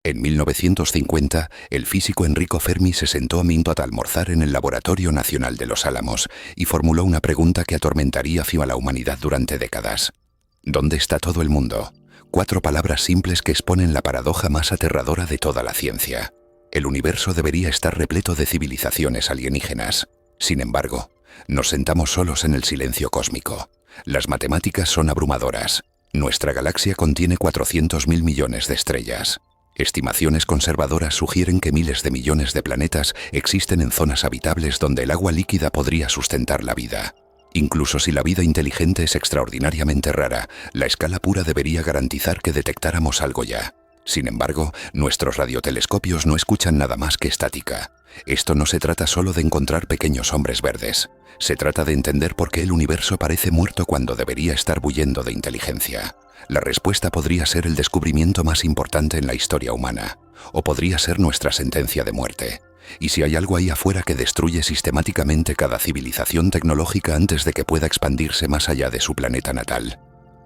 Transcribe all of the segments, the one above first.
En 1950, el físico Enrico Fermi se sentó a minuto a almorzar en el Laboratorio Nacional de Los Álamos y formuló una pregunta que atormentaría a la humanidad durante décadas. ¿Dónde está todo el mundo? 4 palabras simples que exponen la paradoja más aterradora de toda la ciencia. El universo debería estar repleto de civilizaciones alienígenas. Sin embargo, nos sentamos solos en el silencio cósmico. Las matemáticas son abrumadoras. Nuestra galaxia contiene 400.000 millones de estrellas. Estimaciones conservadoras sugieren que miles de millones de planetas existen en zonas habitables donde el agua líquida podría sustentar la vida. Incluso si la vida inteligente es extraordinariamente rara, la escala pura debería garantizar que detectáramos algo ya. Sin embargo, nuestros radiotelescopios no escuchan nada más que estática. Esto no se trata solo de encontrar pequeños hombres verdes. Se trata de entender por qué el universo parece muerto cuando debería estar bullendo de inteligencia. La respuesta podría ser el descubrimiento más importante en la historia humana, o podría ser nuestra sentencia de muerte. Y si hay algo ahí afuera que destruye sistemáticamente cada civilización tecnológica antes de que pueda expandirse más allá de su planeta natal.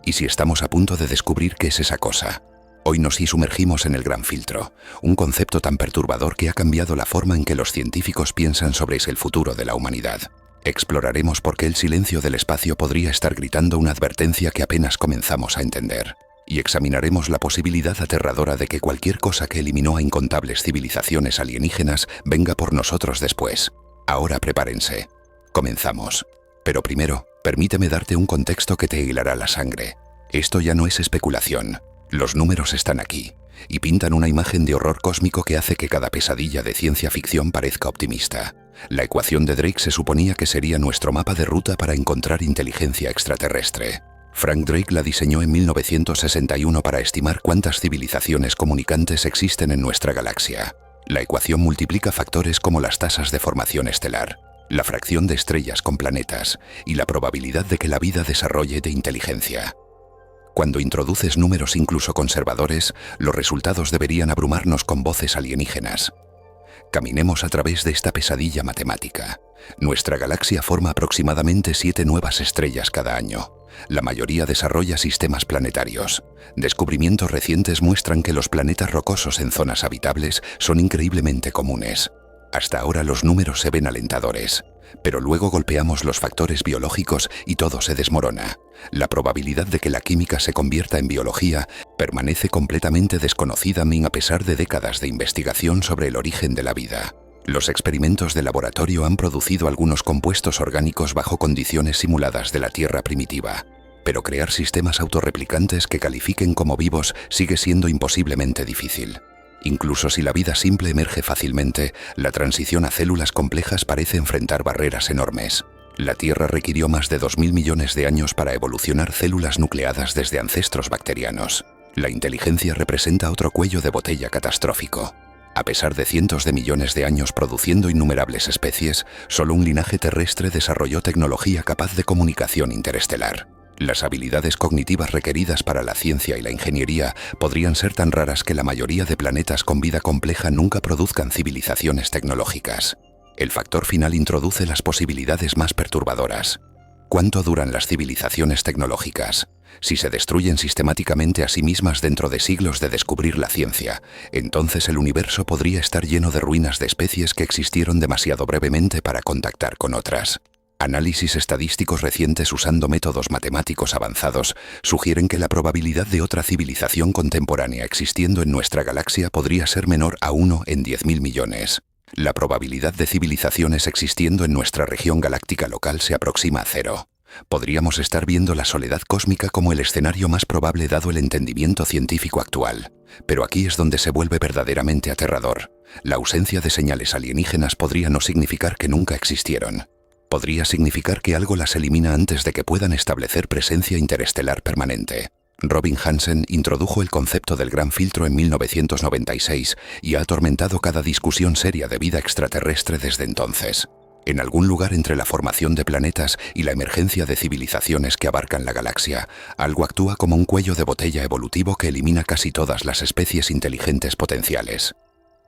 ¿Y si estamos a punto de descubrir qué es esa cosa? Hoy nos sumergimos en el Gran Filtro, un concepto tan perturbador que ha cambiado la forma en que los científicos piensan sobre el futuro de la humanidad. Exploraremos por qué el silencio del espacio podría estar gritando una advertencia que apenas comenzamos a entender. Y examinaremos la posibilidad aterradora de que cualquier cosa que eliminó a incontables civilizaciones alienígenas venga por nosotros después. Ahora prepárense. Comenzamos. Pero primero, permíteme darte un contexto que te hilará la sangre. Esto ya no es especulación. Los números están aquí, y pintan una imagen de horror cósmico que hace que cada pesadilla de ciencia ficción parezca optimista. La ecuación de Drake se suponía que sería nuestro mapa de ruta para encontrar inteligencia extraterrestre. Frank Drake la diseñó en 1961 para estimar cuántas civilizaciones comunicantes existen en nuestra galaxia. La ecuación multiplica factores como las tasas de formación estelar, la fracción de estrellas con planetas y la probabilidad de que la vida desarrolle de inteligencia. Cuando introduces números incluso conservadores, los resultados deberían abrumarnos con voces alienígenas. Caminemos a través de esta pesadilla matemática. Nuestra galaxia forma aproximadamente 7 nuevas estrellas cada año. La mayoría desarrolla sistemas planetarios. Descubrimientos recientes muestran que los planetas rocosos en zonas habitables son increíblemente comunes. Hasta ahora los números se ven alentadores, pero luego golpeamos los factores biológicos y todo se desmorona. La probabilidad de que la química se convierta en biología permanece completamente desconocida a pesar de décadas de investigación sobre el origen de la vida. Los experimentos de laboratorio han producido algunos compuestos orgánicos bajo condiciones simuladas de la Tierra primitiva, pero crear sistemas autorreplicantes que califiquen como vivos sigue siendo imposiblemente difícil. Incluso si la vida simple emerge fácilmente, la transición a células complejas parece enfrentar barreras enormes. La Tierra requirió más de 2.000 millones de años para evolucionar células nucleadas desde ancestros bacterianos. La inteligencia representa otro cuello de botella catastrófico. A pesar de cientos de millones de años produciendo innumerables especies, solo un linaje terrestre desarrolló tecnología capaz de comunicación interestelar. Las habilidades cognitivas requeridas para la ciencia y la ingeniería podrían ser tan raras que la mayoría de planetas con vida compleja nunca produzcan civilizaciones tecnológicas. El factor final introduce las posibilidades más perturbadoras. ¿Cuánto duran las civilizaciones tecnológicas? Si se destruyen sistemáticamente a sí mismas dentro de siglos de descubrir la ciencia, entonces el universo podría estar lleno de ruinas de especies que existieron demasiado brevemente para contactar con otras. Análisis estadísticos recientes usando métodos matemáticos avanzados sugieren que la probabilidad de otra civilización contemporánea existiendo en nuestra galaxia podría ser menor a 1 en 10.000 millones. La probabilidad de civilizaciones existiendo en nuestra región galáctica local se aproxima a 0. Podríamos estar viendo la soledad cósmica como el escenario más probable dado el entendimiento científico actual. Pero aquí es donde se vuelve verdaderamente aterrador. La ausencia de señales alienígenas podría no significar que nunca existieron. Podría significar que algo las elimina antes de que puedan establecer presencia interestelar permanente. Robin Hansen introdujo el concepto del Gran Filtro en 1996 y ha atormentado cada discusión seria de vida extraterrestre desde entonces. En algún lugar entre la formación de planetas y la emergencia de civilizaciones que abarcan la galaxia, algo actúa como un cuello de botella evolutivo que elimina casi todas las especies inteligentes potenciales.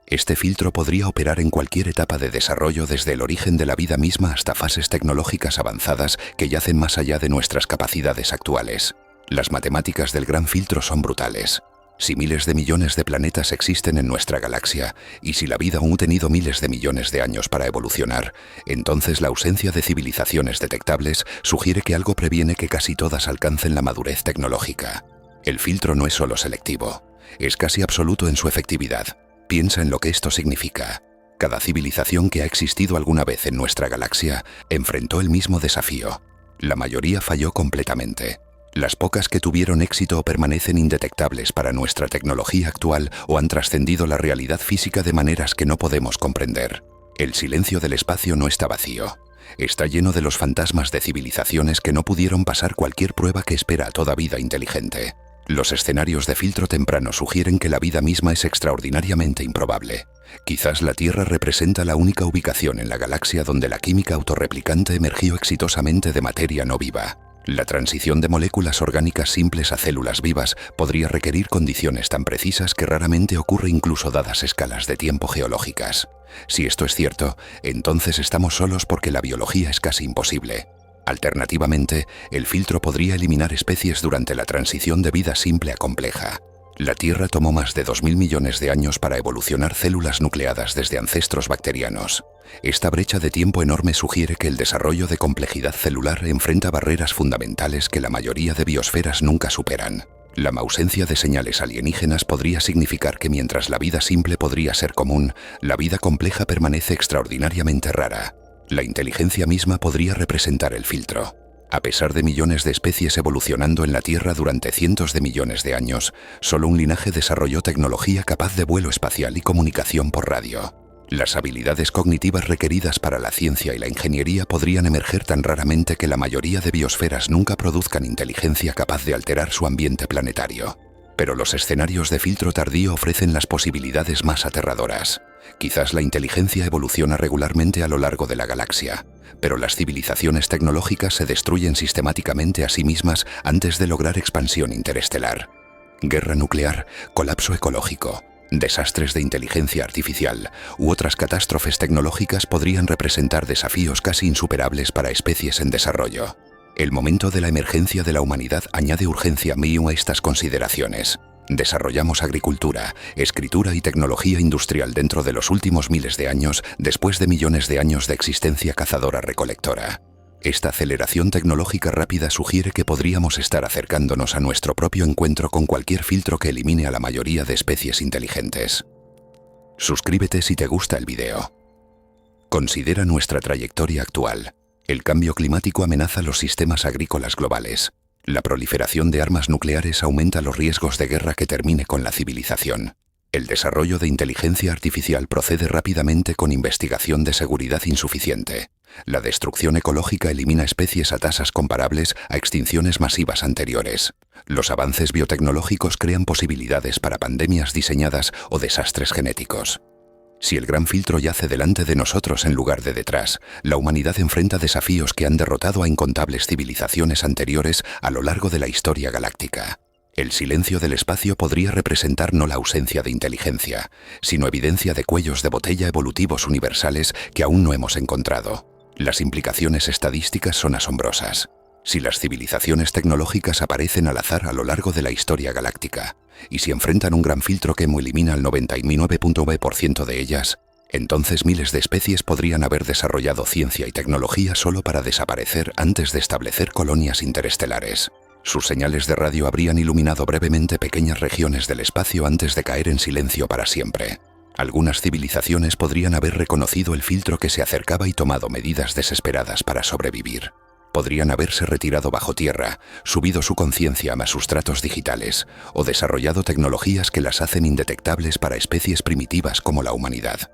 Este filtro podría operar en cualquier etapa de desarrollo desde el origen de la vida misma hasta fases tecnológicas avanzadas que yacen más allá de nuestras capacidades actuales. Las matemáticas del Gran Filtro son brutales. Si miles de millones de planetas existen en nuestra galaxia, y si la vida aún ha tenido miles de millones de años para evolucionar, entonces la ausencia de civilizaciones detectables sugiere que algo previene que casi todas alcancen la madurez tecnológica. El filtro no es solo selectivo, es casi absoluto en su efectividad. Piensa en lo que esto significa. Cada civilización que ha existido alguna vez en nuestra galaxia enfrentó el mismo desafío. La mayoría falló completamente. Las pocas que tuvieron éxito o permanecen indetectables para nuestra tecnología actual o han trascendido la realidad física de maneras que no podemos comprender. El silencio del espacio no está vacío. Está lleno de los fantasmas de civilizaciones que no pudieron pasar cualquier prueba que espera a toda vida inteligente. Los escenarios de filtro temprano sugieren que la vida misma es extraordinariamente improbable. Quizás la Tierra representa la única ubicación en la galaxia donde la química autorreplicante emergió exitosamente de materia no viva. La transición de moléculas orgánicas simples a células vivas podría requerir condiciones tan precisas que raramente ocurre incluso dadas escalas de tiempo geológicas. Si esto es cierto, entonces estamos solos porque la biología es casi imposible. Alternativamente, el filtro podría eliminar especies durante la transición de vida simple a compleja. La Tierra tomó más de 2000 millones de años para evolucionar células nucleadas desde ancestros bacterianos. Esta brecha de tiempo enorme sugiere que el desarrollo de complejidad celular enfrenta barreras fundamentales que la mayoría de biosferas nunca superan. La ausencia de señales alienígenas podría significar que mientras la vida simple podría ser común, la vida compleja permanece extraordinariamente rara. La inteligencia misma podría representar el filtro. A pesar de millones de especies evolucionando en la Tierra durante cientos de millones de años, solo un linaje desarrolló tecnología capaz de vuelo espacial y comunicación por radio. Las habilidades cognitivas requeridas para la ciencia y la ingeniería podrían emerger tan raramente que la mayoría de biosferas nunca produzcan inteligencia capaz de alterar su ambiente planetario. Pero los escenarios de filtro tardío ofrecen las posibilidades más aterradoras. Quizás la inteligencia evoluciona regularmente a lo largo de la galaxia, pero las civilizaciones tecnológicas se destruyen sistemáticamente a sí mismas antes de lograr expansión interestelar. Guerra nuclear, colapso ecológico, desastres de inteligencia artificial u otras catástrofes tecnológicas podrían representar desafíos casi insuperables para especies en desarrollo. El momento de la emergencia de la humanidad añade urgencia a estas consideraciones. Desarrollamos agricultura, escritura y tecnología industrial dentro de los últimos miles de años después de millones de años de existencia cazadora-recolectora. Esta aceleración tecnológica rápida sugiere que podríamos estar acercándonos a nuestro propio encuentro con cualquier filtro que elimine a la mayoría de especies inteligentes. Suscríbete si te gusta el video. Considera nuestra trayectoria actual. El cambio climático amenaza los sistemas agrícolas globales. La proliferación de armas nucleares aumenta los riesgos de guerra que termine con la civilización. El desarrollo de inteligencia artificial procede rápidamente con investigación de seguridad insuficiente. La destrucción ecológica elimina especies a tasas comparables a extinciones masivas anteriores. Los avances biotecnológicos crean posibilidades para pandemias diseñadas o desastres genéticos. Si el gran filtro yace delante de nosotros en lugar de detrás, la humanidad enfrenta desafíos que han derrotado a incontables civilizaciones anteriores a lo largo de la historia galáctica. El silencio del espacio podría representar no la ausencia de inteligencia, sino evidencia de cuellos de botella evolutivos universales que aún no hemos encontrado. Las implicaciones estadísticas son asombrosas. Si las civilizaciones tecnológicas aparecen al azar a lo largo de la historia galáctica, y si enfrentan un gran filtro que elimina al 99.9% de ellas, entonces miles de especies podrían haber desarrollado ciencia y tecnología solo para desaparecer antes de establecer colonias interestelares. Sus señales de radio habrían iluminado brevemente pequeñas regiones del espacio antes de caer en silencio para siempre. Algunas civilizaciones podrían haber reconocido el filtro que se acercaba y tomado medidas desesperadas para sobrevivir. Podrían haberse retirado bajo tierra, subido su conciencia a sustratos digitales o desarrollado tecnologías que las hacen indetectables para especies primitivas como la humanidad.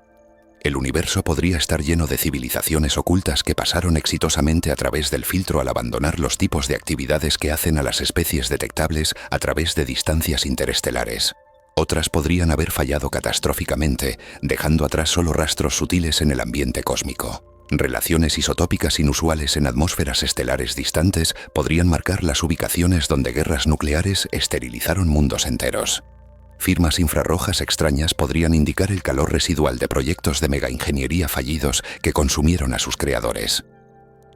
El universo podría estar lleno de civilizaciones ocultas que pasaron exitosamente a través del filtro al abandonar los tipos de actividades que hacen a las especies detectables a través de distancias interestelares. Otras podrían haber fallado catastróficamente, dejando atrás solo rastros sutiles en el ambiente cósmico. Relaciones isotópicas inusuales en atmósferas estelares distantes podrían marcar las ubicaciones donde guerras nucleares esterilizaron mundos enteros. Firmas infrarrojas extrañas podrían indicar el calor residual de proyectos de megaingeniería fallidos que consumieron a sus creadores.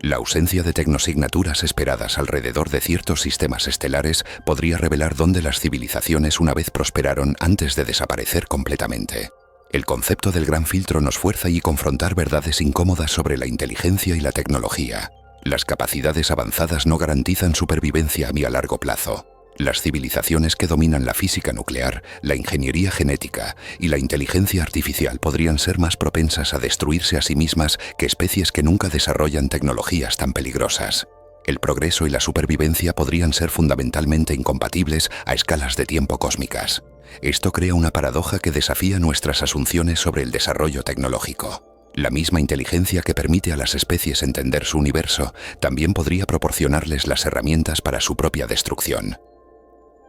La ausencia de tecnosignaturas esperadas alrededor de ciertos sistemas estelares podría revelar dónde las civilizaciones una vez prosperaron antes de desaparecer completamente. El concepto del gran filtro nos fuerza a confrontar verdades incómodas sobre la inteligencia y la tecnología. Las capacidades avanzadas no garantizan supervivencia a largo plazo. Las civilizaciones que dominan la física nuclear, la ingeniería genética y la inteligencia artificial podrían ser más propensas a destruirse a sí mismas que especies que nunca desarrollan tecnologías tan peligrosas. El progreso y la supervivencia podrían ser fundamentalmente incompatibles a escalas de tiempo cósmicas. Esto crea una paradoja que desafía nuestras asunciones sobre el desarrollo tecnológico. La misma inteligencia que permite a las especies entender su universo también podría proporcionarles las herramientas para su propia destrucción.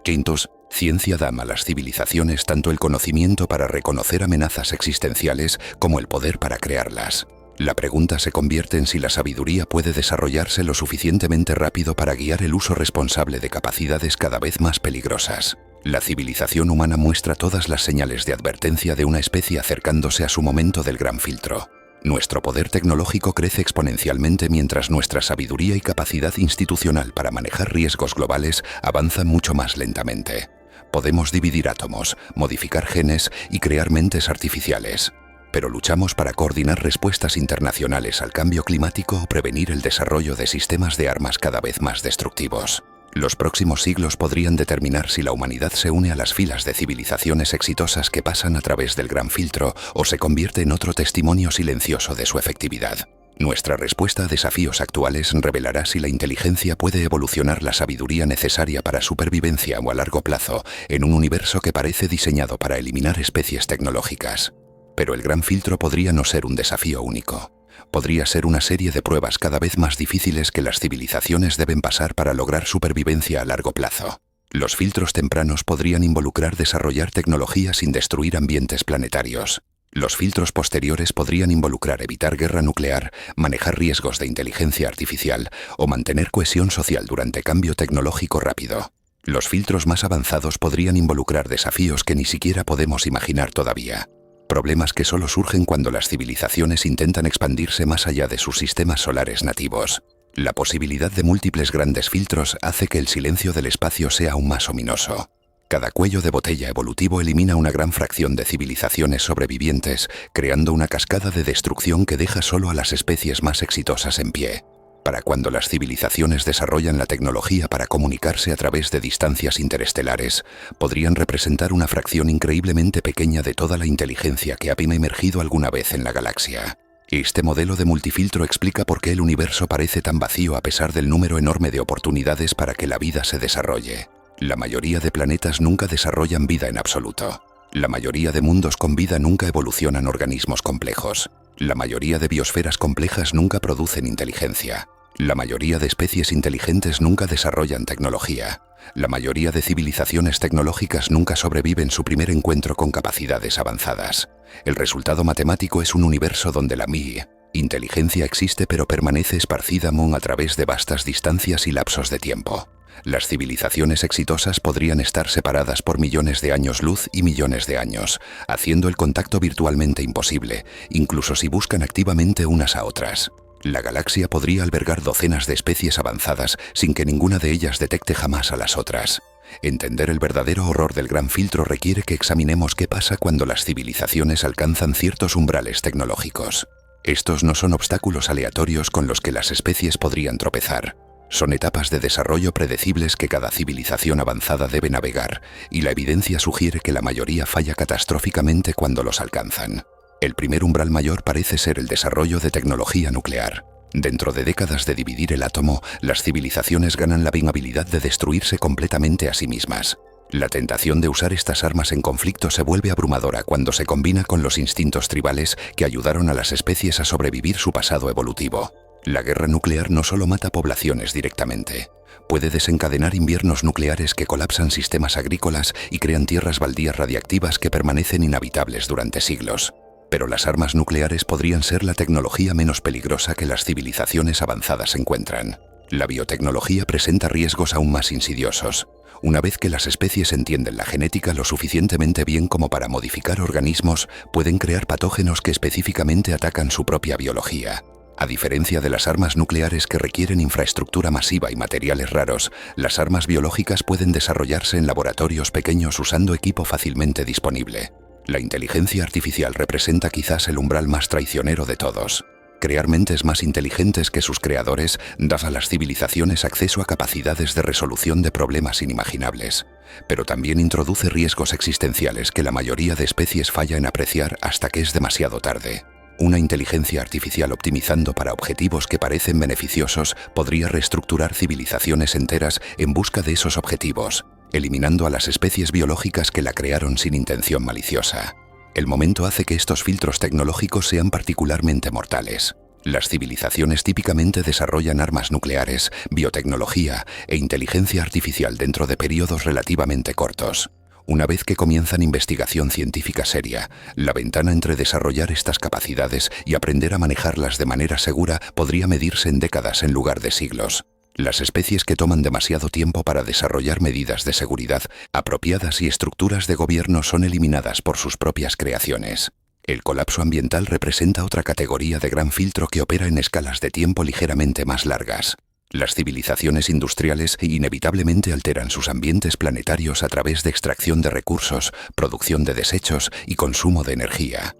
Quintus, ciencia da a las civilizaciones tanto el conocimiento para reconocer amenazas existenciales como el poder para crearlas. La pregunta se convierte en si la sabiduría puede desarrollarse lo suficientemente rápido para guiar el uso responsable de capacidades cada vez más peligrosas. La civilización humana muestra todas las señales de advertencia de una especie acercándose a su momento del gran filtro. Nuestro poder tecnológico crece exponencialmente mientras nuestra sabiduría y capacidad institucional para manejar riesgos globales avanzan mucho más lentamente. Podemos dividir átomos, modificar genes y crear mentes artificiales. Pero luchamos para coordinar respuestas internacionales al cambio climático o prevenir el desarrollo de sistemas de armas cada vez más destructivos. Los próximos siglos podrían determinar si la humanidad se une a las filas de civilizaciones exitosas que pasan a través del gran filtro o se convierte en otro testimonio silencioso de su efectividad. Nuestra respuesta a desafíos actuales revelará si la inteligencia puede evolucionar la sabiduría necesaria para supervivencia o a largo plazo en un universo que parece diseñado para eliminar especies tecnológicas. Pero el gran filtro podría no ser un desafío único. Podría ser una serie de pruebas cada vez más difíciles que las civilizaciones deben pasar para lograr supervivencia a largo plazo. Los filtros tempranos podrían involucrar desarrollar tecnología sin destruir ambientes planetarios. Los filtros posteriores podrían involucrar evitar guerra nuclear, manejar riesgos de inteligencia artificial o mantener cohesión social durante cambio tecnológico rápido. Los filtros más avanzados podrían involucrar desafíos que ni siquiera podemos imaginar todavía. Problemas que solo surgen cuando las civilizaciones intentan expandirse más allá de sus sistemas solares nativos. La posibilidad de múltiples grandes filtros hace que el silencio del espacio sea aún más ominoso. Cada cuello de botella evolutivo elimina una gran fracción de civilizaciones sobrevivientes, creando una cascada de destrucción que deja solo a las especies más exitosas en pie. Para cuando las civilizaciones desarrollan la tecnología para comunicarse a través de distancias interestelares, podrían representar una fracción increíblemente pequeña de toda la inteligencia que ha emergido alguna vez en la galaxia. Este modelo de multifiltro explica por qué el universo parece tan vacío a pesar del número enorme de oportunidades para que la vida se desarrolle. La mayoría de planetas nunca desarrollan vida en absoluto. La mayoría de mundos con vida nunca evolucionan organismos complejos. La mayoría de biosferas complejas nunca producen inteligencia. La mayoría de especies inteligentes nunca desarrollan tecnología. La mayoría de civilizaciones tecnológicas nunca sobreviven su primer encuentro con capacidades avanzadas. El resultado matemático es un universo donde la inteligencia existe pero permanece esparcida a través de vastas distancias y lapsos de tiempo. Las civilizaciones exitosas podrían estar separadas por millones de años luz y millones de años, haciendo el contacto virtualmente imposible, incluso si buscan activamente unas a otras. La galaxia podría albergar docenas de especies avanzadas sin que ninguna de ellas detecte jamás a las otras. Entender el verdadero horror del gran filtro requiere que examinemos qué pasa cuando las civilizaciones alcanzan ciertos umbrales tecnológicos. Estos no son obstáculos aleatorios con los que las especies podrían tropezar. Son etapas de desarrollo predecibles que cada civilización avanzada debe navegar, y la evidencia sugiere que la mayoría falla catastróficamente cuando los alcanzan. El primer umbral mayor parece ser el desarrollo de tecnología nuclear. Dentro de décadas de dividir el átomo, las civilizaciones ganan la habilidad de destruirse completamente a sí mismas. La tentación de usar estas armas en conflicto se vuelve abrumadora cuando se combina con los instintos tribales que ayudaron a las especies a sobrevivir su pasado evolutivo. La guerra nuclear no solo mata poblaciones directamente, puede desencadenar inviernos nucleares que colapsan sistemas agrícolas y crean tierras baldías radiactivas que permanecen inhabitables durante siglos. Pero las armas nucleares podrían ser la tecnología menos peligrosa que las civilizaciones avanzadas encuentran. La biotecnología presenta riesgos aún más insidiosos. Una vez que las especies entienden la genética lo suficientemente bien como para modificar organismos, pueden crear patógenos que específicamente atacan su propia biología. A diferencia de las armas nucleares que requieren infraestructura masiva y materiales raros, las armas biológicas pueden desarrollarse en laboratorios pequeños usando equipo fácilmente disponible. La inteligencia artificial representa quizás el umbral más traicionero de todos. Crear mentes más inteligentes que sus creadores da a las civilizaciones acceso a capacidades de resolución de problemas inimaginables, pero también introduce riesgos existenciales que la mayoría de especies falla en apreciar hasta que es demasiado tarde. Una inteligencia artificial optimizando para objetivos que parecen beneficiosos podría reestructurar civilizaciones enteras en busca de esos objetivos, eliminando a las especies biológicas que la crearon sin intención maliciosa. El momento hace que estos filtros tecnológicos sean particularmente mortales. Las civilizaciones típicamente desarrollan armas nucleares, biotecnología e inteligencia artificial dentro de periodos relativamente cortos. Una vez que comienzan investigación científica seria, la ventana entre desarrollar estas capacidades y aprender a manejarlas de manera segura podría medirse en décadas en lugar de siglos. Las especies que toman demasiado tiempo para desarrollar medidas de seguridad apropiadas y estructuras de gobierno son eliminadas por sus propias creaciones. El colapso ambiental representa otra categoría de gran filtro que opera en escalas de tiempo ligeramente más largas. Las civilizaciones industriales inevitablemente alteran sus ambientes planetarios a través de extracción de recursos, producción de desechos y consumo de energía.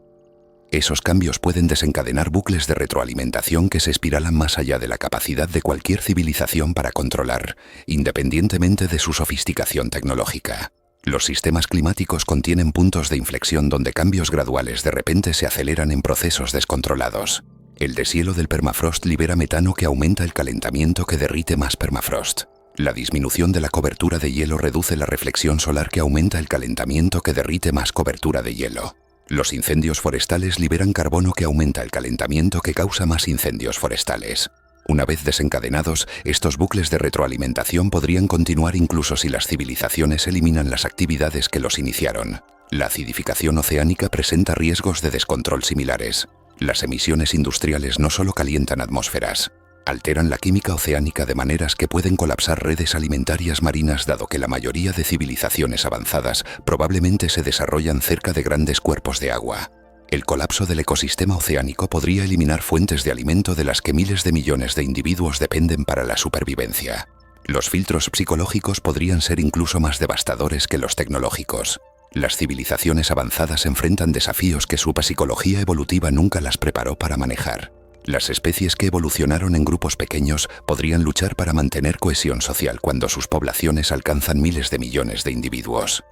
Esos cambios pueden desencadenar bucles de retroalimentación que se espiralan más allá de la capacidad de cualquier civilización para controlar, independientemente de su sofisticación tecnológica. Los sistemas climáticos contienen puntos de inflexión donde cambios graduales de repente se aceleran en procesos descontrolados. El deshielo del permafrost libera metano que aumenta el calentamiento que derrite más permafrost. La disminución de la cobertura de hielo reduce la reflexión solar que aumenta el calentamiento que derrite más cobertura de hielo. Los incendios forestales liberan carbono que aumenta el calentamiento que causa más incendios forestales. Una vez desencadenados, estos bucles de retroalimentación podrían continuar incluso si las civilizaciones eliminan las actividades que los iniciaron. La acidificación oceánica presenta riesgos de descontrol similares. Las emisiones industriales no solo calientan atmósferas, alteran la química oceánica de maneras que pueden colapsar redes alimentarias marinas dado que la mayoría de civilizaciones avanzadas probablemente se desarrollan cerca de grandes cuerpos de agua. El colapso del ecosistema oceánico podría eliminar fuentes de alimento de las que miles de millones de individuos dependen para la supervivencia. Los filtros psicológicos podrían ser incluso más devastadores que los tecnológicos. Las civilizaciones avanzadas enfrentan desafíos que su psicología evolutiva nunca las preparó para manejar. Las especies que evolucionaron en grupos pequeños podrían luchar para mantener cohesión social cuando sus poblaciones alcanzan miles de millones de individuos.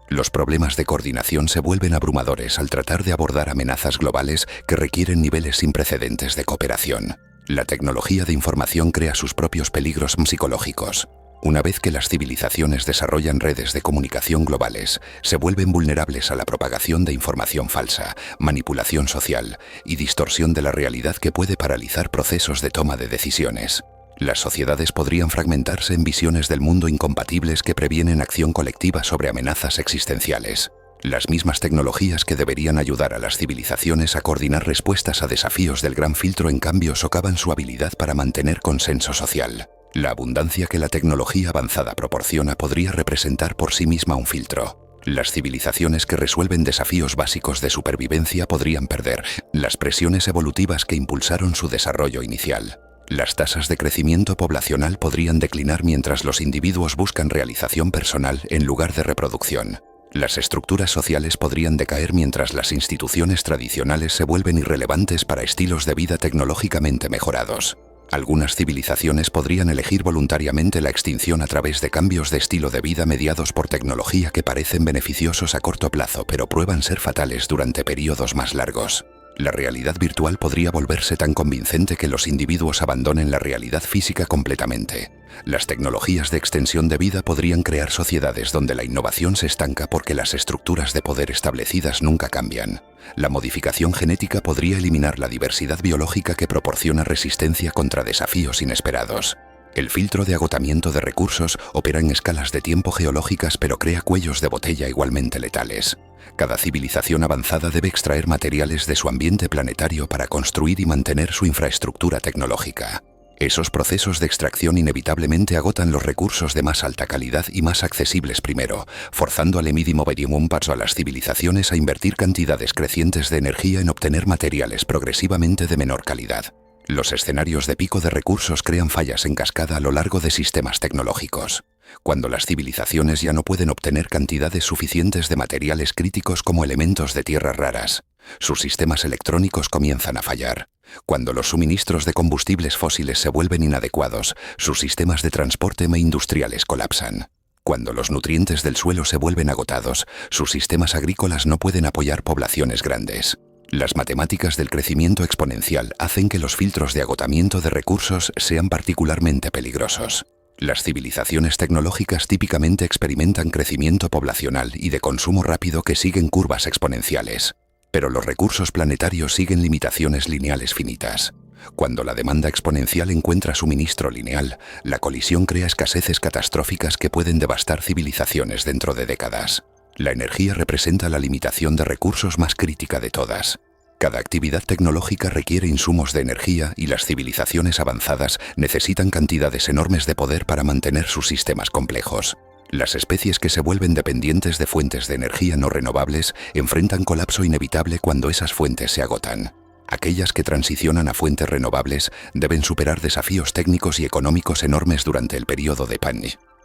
Los problemas de coordinación se vuelven abrumadores al tratar de abordar amenazas globales que requieren niveles sin precedentes de cooperación. La tecnología de información crea sus propios peligros psicológicos. Una vez que las civilizaciones desarrollan redes de comunicación globales, se vuelven vulnerables a la propagación de información falsa, manipulación social y distorsión de la realidad que puede paralizar procesos de toma de decisiones. Las sociedades podrían fragmentarse en visiones del mundo incompatibles que previenen acción colectiva sobre amenazas existenciales. Las mismas tecnologías que deberían ayudar a las civilizaciones a coordinar respuestas a desafíos del gran filtro en cambio socavan su habilidad para mantener consenso social. La abundancia que la tecnología avanzada proporciona podría representar por sí misma un filtro. Las civilizaciones que resuelven desafíos básicos de supervivencia podrían perder las presiones evolutivas que impulsaron su desarrollo inicial. Las tasas de crecimiento poblacional podrían declinar mientras los individuos buscan realización personal en lugar de reproducción. Las estructuras sociales podrían decaer mientras las instituciones tradicionales se vuelven irrelevantes para estilos de vida tecnológicamente mejorados. Algunas civilizaciones podrían elegir voluntariamente la extinción a través de cambios de estilo de vida mediados por tecnología que parecen beneficiosos a corto plazo pero prueban ser fatales durante periodos más largos. La realidad virtual podría volverse tan convincente que los individuos abandonen la realidad física completamente. Las tecnologías de extensión de vida podrían crear sociedades donde la innovación se estanca porque las estructuras de poder establecidas nunca cambian. La modificación genética podría eliminar la diversidad biológica que proporciona resistencia contra desafíos inesperados. El filtro de agotamiento de recursos opera en escalas de tiempo geológicas pero crea cuellos de botella igualmente letales. Cada civilización avanzada debe extraer materiales de su ambiente planetario para construir y mantener su infraestructura tecnológica. Esos procesos de extracción inevitablemente agotan los recursos de más alta calidad y más accesibles primero, forzando al mínimo minimum paso a las civilizaciones a invertir cantidades crecientes de energía en obtener materiales progresivamente de menor calidad. Los escenarios de pico de recursos crean fallas en cascada a lo largo de sistemas tecnológicos. Cuando las civilizaciones ya no pueden obtener cantidades suficientes de materiales críticos como elementos de tierras raras, sus sistemas electrónicos comienzan a fallar. Cuando los suministros de combustibles fósiles se vuelven inadecuados, sus sistemas de transporte e industriales colapsan. Cuando los nutrientes del suelo se vuelven agotados, sus sistemas agrícolas no pueden apoyar poblaciones grandes. Las matemáticas del crecimiento exponencial hacen que los filtros de agotamiento de recursos sean particularmente peligrosos. Las civilizaciones tecnológicas típicamente experimentan crecimiento poblacional y de consumo rápido que siguen curvas exponenciales. Pero los recursos planetarios siguen limitaciones lineales finitas. Cuando la demanda exponencial encuentra suministro lineal, la colisión crea escaseces catastróficas que pueden devastar civilizaciones dentro de décadas. La energía representa la limitación de recursos más crítica de todas. Cada actividad tecnológica requiere insumos de energía y las civilizaciones avanzadas necesitan cantidades enormes de poder para mantener sus sistemas complejos. Las especies que se vuelven dependientes de fuentes de energía no renovables enfrentan colapso inevitable cuando esas fuentes se agotan. Aquellas que transicionan a fuentes renovables deben superar desafíos técnicos y económicos enormes durante el periodo de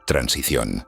transición.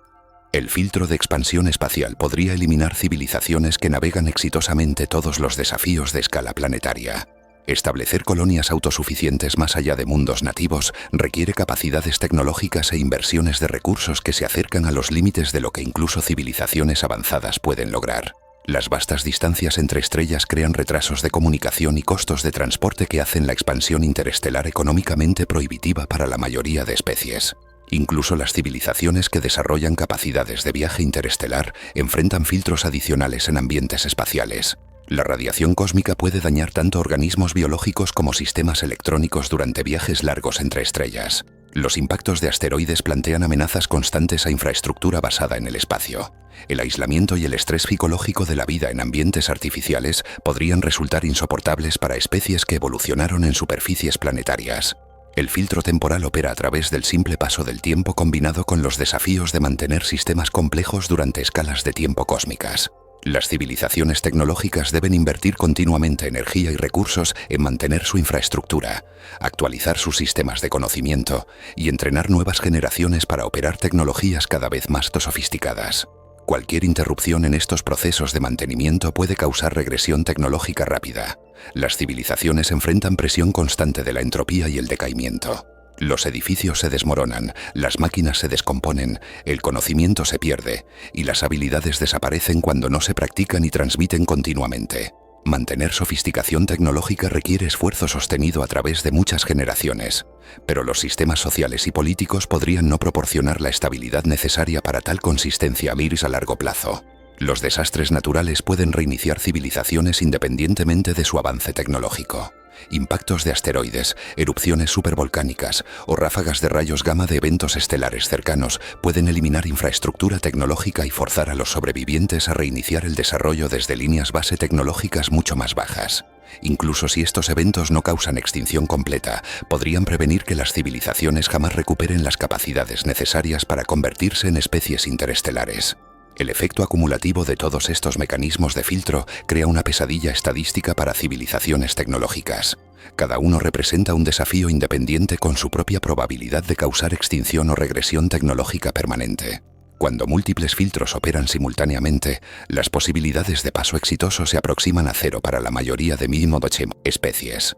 El filtro de expansión espacial podría eliminar civilizaciones que navegan exitosamente todos los desafíos de escala planetaria. Establecer colonias autosuficientes más allá de mundos nativos requiere capacidades tecnológicas e inversiones de recursos que se acercan a los límites de lo que incluso civilizaciones avanzadas pueden lograr. Las vastas distancias entre estrellas crean retrasos de comunicación y costos de transporte que hacen la expansión interestelar económicamente prohibitiva para la mayoría de especies. Incluso las civilizaciones que desarrollan capacidades de viaje interestelar enfrentan filtros adicionales en ambientes espaciales. La radiación cósmica puede dañar tanto organismos biológicos como sistemas electrónicos durante viajes largos entre estrellas. Los impactos de asteroides plantean amenazas constantes a infraestructura basada en el espacio. El aislamiento y el estrés psicológico de la vida en ambientes artificiales podrían resultar insoportables para especies que evolucionaron en superficies planetarias. El filtro temporal opera a través del simple paso del tiempo combinado con los desafíos de mantener sistemas complejos durante escalas de tiempo cósmicas. Las civilizaciones tecnológicas deben invertir continuamente energía y recursos en mantener su infraestructura, actualizar sus sistemas de conocimiento y entrenar nuevas generaciones para operar tecnologías cada vez más sofisticadas. Cualquier interrupción en estos procesos de mantenimiento puede causar regresión tecnológica rápida. Las civilizaciones enfrentan presión constante de la entropía y el decaimiento. Los edificios se desmoronan, las máquinas se descomponen, el conocimiento se pierde y las habilidades desaparecen cuando no se practican y transmiten continuamente. Mantener sofisticación tecnológica requiere esfuerzo sostenido a través de muchas generaciones, pero los sistemas sociales y políticos podrían no proporcionar la estabilidad necesaria para tal consistencia a largo plazo. Los desastres naturales pueden reiniciar civilizaciones independientemente de su avance tecnológico. Impactos de asteroides, erupciones supervolcánicas o ráfagas de rayos gamma de eventos estelares cercanos pueden eliminar infraestructura tecnológica y forzar a los sobrevivientes a reiniciar el desarrollo desde líneas base tecnológicas mucho más bajas. Incluso si estos eventos no causan extinción completa, podrían prevenir que las civilizaciones jamás recuperen las capacidades necesarias para convertirse en especies interestelares. El efecto acumulativo de todos estos mecanismos de filtro crea una pesadilla estadística para civilizaciones tecnológicas. Cada uno representa un desafío independiente con su propia probabilidad de causar extinción o regresión tecnológica permanente. Cuando múltiples filtros operan simultáneamente, las posibilidades de paso exitoso se aproximan a cero para la mayoría de especies.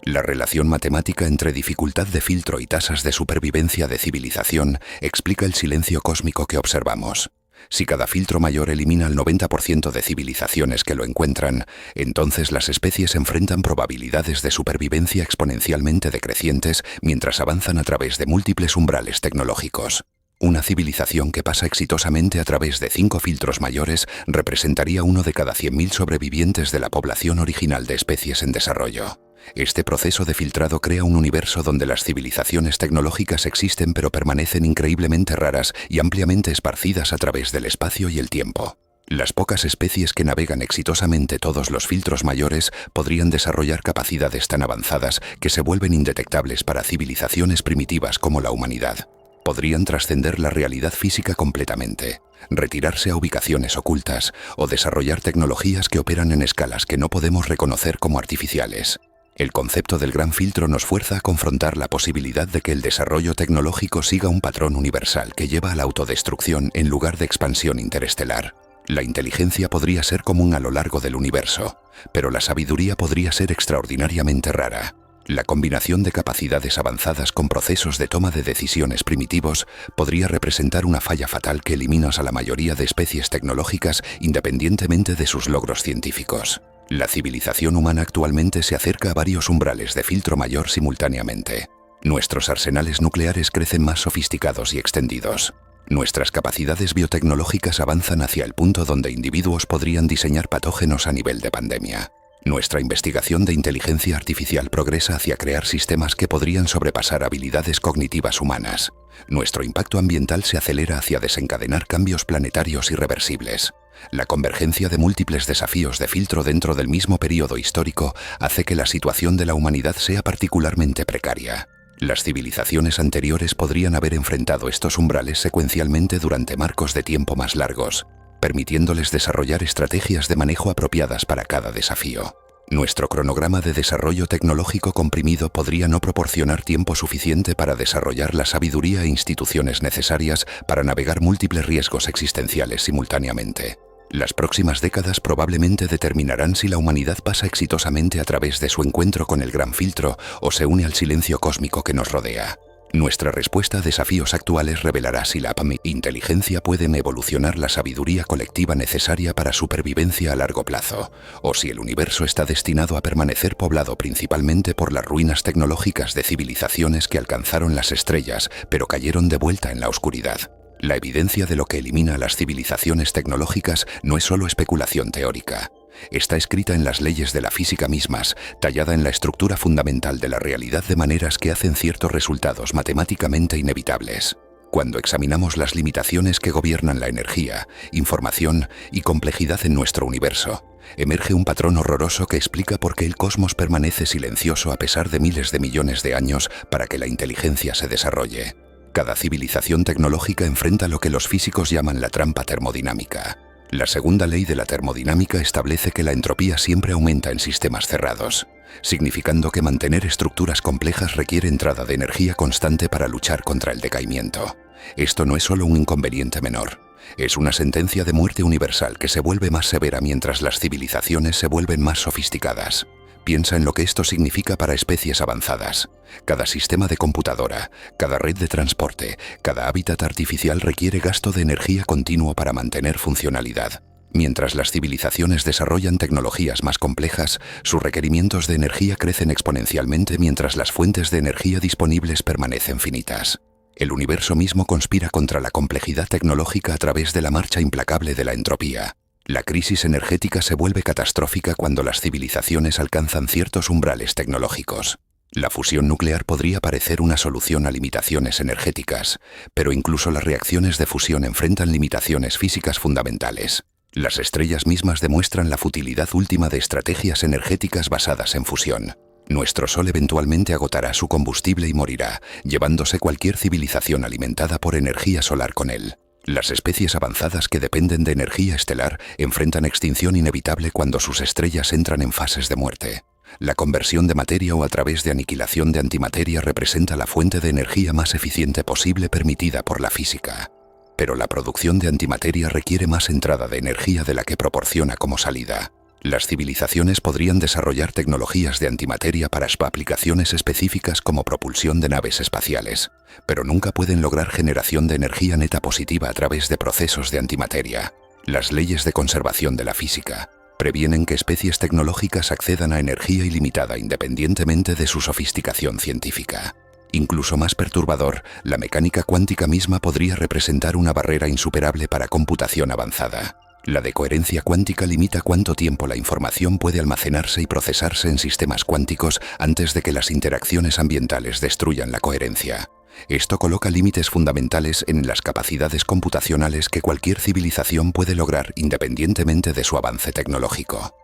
La relación matemática entre dificultad de filtro y tasas de supervivencia de civilización explica el silencio cósmico que observamos. Si cada filtro mayor elimina el 90% de civilizaciones que lo encuentran, entonces las especies enfrentan probabilidades de supervivencia exponencialmente decrecientes mientras avanzan a través de múltiples umbrales tecnológicos. Una civilización que pasa exitosamente a través de 5 filtros mayores representaría uno de cada 100.000 sobrevivientes de la población original de especies en desarrollo. Este proceso de filtrado crea un universo donde las civilizaciones tecnológicas existen pero permanecen increíblemente raras y ampliamente esparcidas a través del espacio y el tiempo. Las pocas especies que navegan exitosamente todos los filtros mayores podrían desarrollar capacidades tan avanzadas que se vuelven indetectables para civilizaciones primitivas como la humanidad. Podrían trascender la realidad física completamente, retirarse a ubicaciones ocultas o desarrollar tecnologías que operan en escalas que no podemos reconocer como artificiales. El concepto del gran filtro nos fuerza a confrontar la posibilidad de que el desarrollo tecnológico siga un patrón universal que lleva a la autodestrucción en lugar de expansión interestelar. La inteligencia podría ser común a lo largo del universo, pero la sabiduría podría ser extraordinariamente rara. La combinación de capacidades avanzadas con procesos de toma de decisiones primitivos podría representar una falla fatal que elimina a la mayoría de especies tecnológicas independientemente de sus logros científicos. La civilización humana actualmente se acerca a varios umbrales de filtro mayor simultáneamente. Nuestros arsenales nucleares crecen más sofisticados y extendidos. Nuestras capacidades biotecnológicas avanzan hacia el punto donde individuos podrían diseñar patógenos a nivel de pandemia. Nuestra investigación de inteligencia artificial progresa hacia crear sistemas que podrían sobrepasar habilidades cognitivas humanas. Nuestro impacto ambiental se acelera hacia desencadenar cambios planetarios irreversibles. La convergencia de múltiples desafíos de filtro dentro del mismo periodo histórico hace que la situación de la humanidad sea particularmente precaria. Las civilizaciones anteriores podrían haber enfrentado estos umbrales secuencialmente durante marcos de tiempo más largos, permitiéndoles desarrollar estrategias de manejo apropiadas para cada desafío. Nuestro cronograma de desarrollo tecnológico comprimido podría no proporcionar tiempo suficiente para desarrollar la sabiduría e instituciones necesarias para navegar múltiples riesgos existenciales simultáneamente. Las próximas décadas probablemente determinarán si la humanidad pasa exitosamente a través de su encuentro con el gran filtro o se une al silencio cósmico que nos rodea. Nuestra respuesta a desafíos actuales revelará si la inteligencia puede evolucionar la sabiduría colectiva necesaria para supervivencia a largo plazo, o si el universo está destinado a permanecer poblado principalmente por las ruinas tecnológicas de civilizaciones que alcanzaron las estrellas, pero cayeron de vuelta en la oscuridad. La evidencia de lo que elimina a las civilizaciones tecnológicas no es solo especulación teórica. Está escrita en las leyes de la física mismas, tallada en la estructura fundamental de la realidad de maneras que hacen ciertos resultados matemáticamente inevitables. Cuando examinamos las limitaciones que gobiernan la energía, información y complejidad en nuestro universo, emerge un patrón horroroso que explica por qué el cosmos permanece silencioso a pesar de miles de millones de años para que la inteligencia se desarrolle. Cada civilización tecnológica enfrenta lo que los físicos llaman la trampa termodinámica. La segunda ley de la termodinámica establece que la entropía siempre aumenta en sistemas cerrados, significando que mantener estructuras complejas requiere entrada de energía constante para luchar contra el decaimiento. Esto no es solo un inconveniente menor, es una sentencia de muerte universal que se vuelve más severa mientras las civilizaciones se vuelven más sofisticadas. Piensa en lo que esto significa para especies avanzadas. Cada sistema de computadora, cada red de transporte, cada hábitat artificial requiere gasto de energía continuo para mantener funcionalidad. Mientras las civilizaciones desarrollan tecnologías más complejas, sus requerimientos de energía crecen exponencialmente mientras las fuentes de energía disponibles permanecen finitas. El universo mismo conspira contra la complejidad tecnológica a través de la marcha implacable de la entropía. La crisis energética se vuelve catastrófica cuando las civilizaciones alcanzan ciertos umbrales tecnológicos. La fusión nuclear podría parecer una solución a limitaciones energéticas, pero incluso las reacciones de fusión enfrentan limitaciones físicas fundamentales. Las estrellas mismas demuestran la futilidad última de estrategias energéticas basadas en fusión. Nuestro Sol eventualmente agotará su combustible y morirá, llevándose cualquier civilización alimentada por energía solar con él. Las especies avanzadas que dependen de energía estelar enfrentan extinción inevitable cuando sus estrellas entran en fases de muerte. La conversión de materia o a través de aniquilación de antimateria representa la fuente de energía más eficiente posible permitida por la física. Pero la producción de antimateria requiere más entrada de energía de la que proporciona como salida. Las civilizaciones podrían desarrollar tecnologías de antimateria para aplicaciones específicas como propulsión de naves espaciales, pero nunca pueden lograr generación de energía neta positiva a través de procesos de antimateria. Las leyes de conservación de la física previenen que especies tecnológicas accedan a energía ilimitada independientemente de su sofisticación científica. Incluso más perturbador, la mecánica cuántica misma podría representar una barrera insuperable para computación avanzada. La decoherencia cuántica limita cuánto tiempo la información puede almacenarse y procesarse en sistemas cuánticos antes de que las interacciones ambientales destruyan la coherencia. Esto coloca límites fundamentales en las capacidades computacionales que cualquier civilización puede lograr independientemente de su avance tecnológico.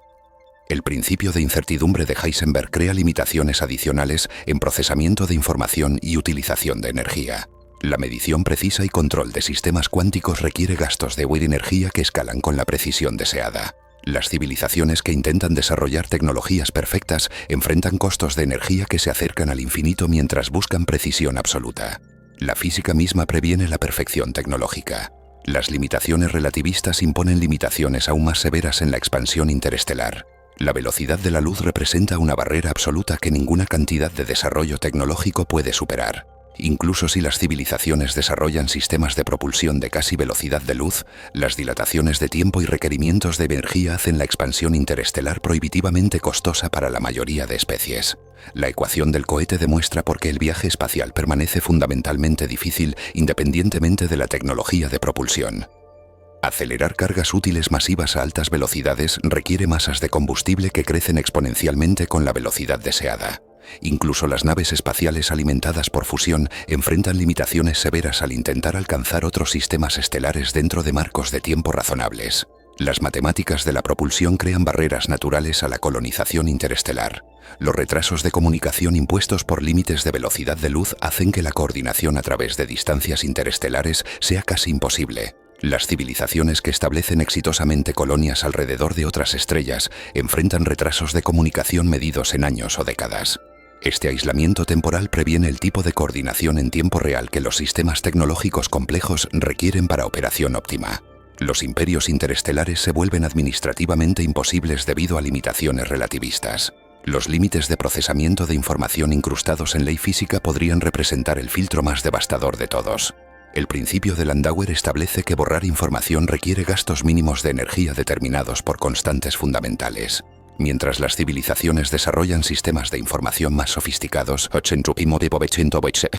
El principio de incertidumbre de Heisenberg crea limitaciones adicionales en procesamiento de información y utilización de energía. La medición precisa y control de sistemas cuánticos requiere gastos de energía que escalan con la precisión deseada. Las civilizaciones que intentan desarrollar tecnologías perfectas enfrentan costos de energía que se acercan al infinito mientras buscan precisión absoluta. La física misma previene la perfección tecnológica. Las limitaciones relativistas imponen limitaciones aún más severas en la expansión interestelar. La velocidad de la luz representa una barrera absoluta que ninguna cantidad de desarrollo tecnológico puede superar. Incluso si las civilizaciones desarrollan sistemas de propulsión de casi velocidad de luz, las dilataciones de tiempo y requerimientos de energía hacen la expansión interestelar prohibitivamente costosa para la mayoría de especies. La ecuación del cohete demuestra por qué el viaje espacial permanece fundamentalmente difícil independientemente de la tecnología de propulsión. Acelerar cargas útiles masivas a altas velocidades requiere masas de combustible que crecen exponencialmente con la velocidad deseada. Incluso las naves espaciales alimentadas por fusión enfrentan limitaciones severas al intentar alcanzar otros sistemas estelares dentro de marcos de tiempo razonables. Las matemáticas de la propulsión crean barreras naturales a la colonización interestelar. Los retrasos de comunicación impuestos por límites de velocidad de luz hacen que la coordinación a través de distancias interestelares sea casi imposible. Las civilizaciones que establecen exitosamente colonias alrededor de otras estrellas enfrentan retrasos de comunicación medidos en años o décadas. Este aislamiento temporal previene el tipo de coordinación en tiempo real que los sistemas tecnológicos complejos requieren para operación óptima. Los imperios interestelares se vuelven administrativamente imposibles debido a limitaciones relativistas. Los límites de procesamiento de información incrustados en ley física podrían representar el filtro más devastador de todos. El principio de Landauer establece que borrar información requiere gastos mínimos de energía determinados por constantes fundamentales. Mientras las civilizaciones desarrollan sistemas de información más sofisticados,